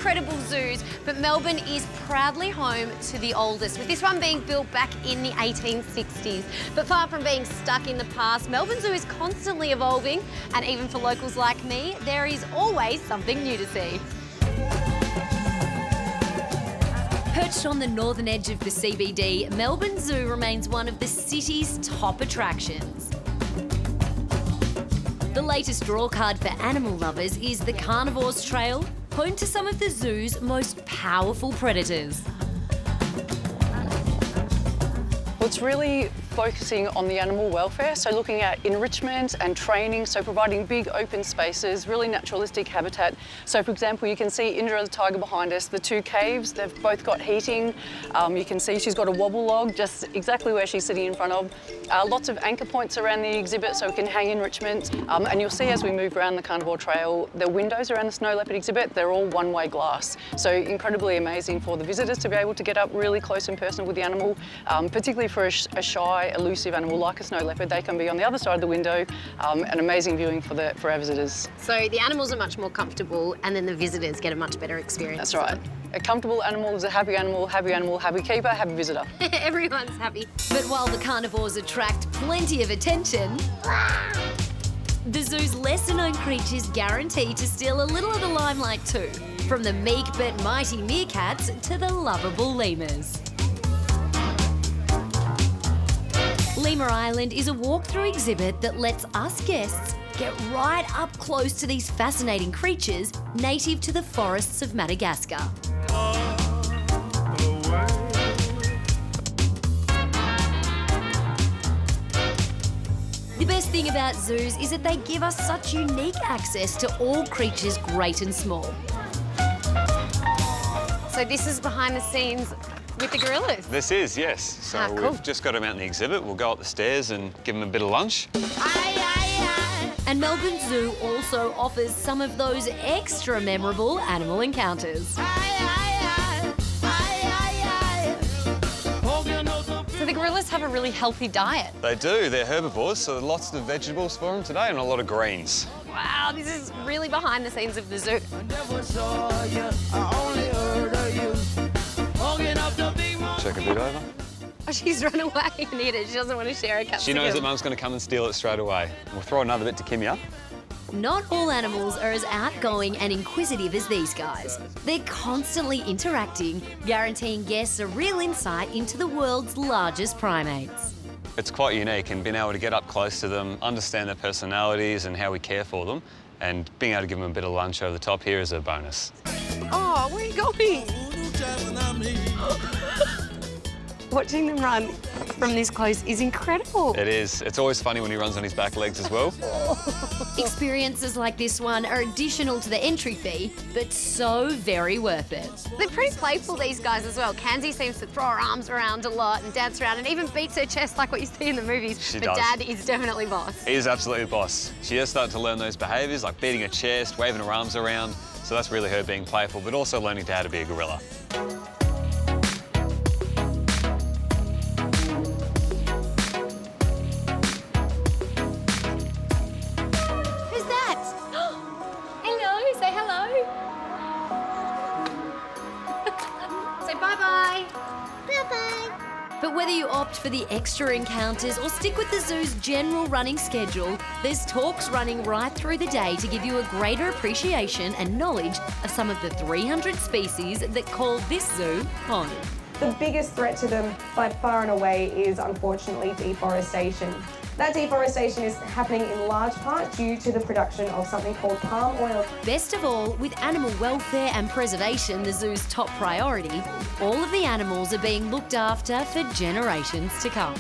incredible zoos, but Melbourne is proudly home to the oldest, with this one being built back in the 1860s. But far from being stuck in the past, Melbourne Zoo is constantly evolving, and even for locals like me, there is always something new to see. Perched on the northern edge of the CBD, Melbourne Zoo remains one of the city's top attractions. The latest drawcard for animal lovers is the Carnivores Trail, home to some of the zoo's most powerful predators. Well, it's really focusing on the animal welfare, so looking at enrichment and training, so providing big open spaces, really naturalistic habitat. So for example, you can see Indra the tiger behind us, the two caves, they've both got heating. You can see she's got a wobble log just exactly where she's sitting in front of. Lots of anchor points around the exhibit so we can hang enrichment. And you'll see as we move around the Carnivore Trail, the windows around the snow leopard exhibit, they're all one-way glass. So incredibly amazing for the visitors to be able to get up really close and personal with the animal, particularly for a shy, elusive animal like a snow leopard. They can be on the other side of the window. An amazing viewing for our visitors. So the animals are much more comfortable, and then the visitors get a much better experience. That's right. A comfortable animal is a happy animal, happy keeper, happy visitor. Everyone's happy. But while the carnivores attract plenty of attention, the zoo's lesser-known creatures guarantee to steal a little of the limelight too, from the meek but mighty meerkats to the lovable lemurs. Lemur Island is a walk-through exhibit that lets us guests get right up close to these fascinating creatures native to the forests of Madagascar. The best thing about zoos is that they give us such unique access to all creatures great and small. So this is behind the scenes with the gorillas? This is, yes. So cool. We've just got them out in the exhibit. We'll go up the stairs and give them a bit of lunch. And Melbourne Zoo also offers some of those extra memorable animal encounters. So the gorillas have a really healthy diet. They do. They're herbivores, so lots of vegetables for them today and a lot of greens. Wow, this is really behind the scenes of the zoo. Check a bit over. Oh, she's run away and hid it. She doesn't want to share a capsicum. She knows that Mum's going to come and steal it straight away. We'll throw another bit to Kimia. Not all animals are as outgoing and inquisitive as these guys. They're constantly interacting, guaranteeing guests a real insight into the world's largest primates. It's quite unique, and being able to get up close to them, understand their personalities and how we care for them, and being able to give them a bit of lunch over the top here is a bonus. Oh, where are you going? Watching them run from this close is incredible. It is. It's always funny when he runs on his back legs as well. Experiences like this one are additional to the entry fee, but so very worth it. They're pretty playful, these guys, as well. Kenzie seems to throw her arms around a lot and dance around and even beats her chest like what you see in the movies. She but does. Dad is definitely boss. He is absolutely boss. She has started to learn those behaviours, like beating her chest, waving her arms around. So that's really her being playful, but also learning how to be a gorilla. Bye-bye. Bye-bye. But whether you opt for the extra encounters or stick with the zoo's general running schedule, there's talks running right through the day to give you a greater appreciation and knowledge of some of the 300 species that call this zoo home. The biggest threat to them by far and away is, unfortunately, deforestation. That deforestation is happening in large part due to the production of something called palm oil. Best of all, with animal welfare and preservation the zoo's top priority, all of the animals are being looked after for generations to come.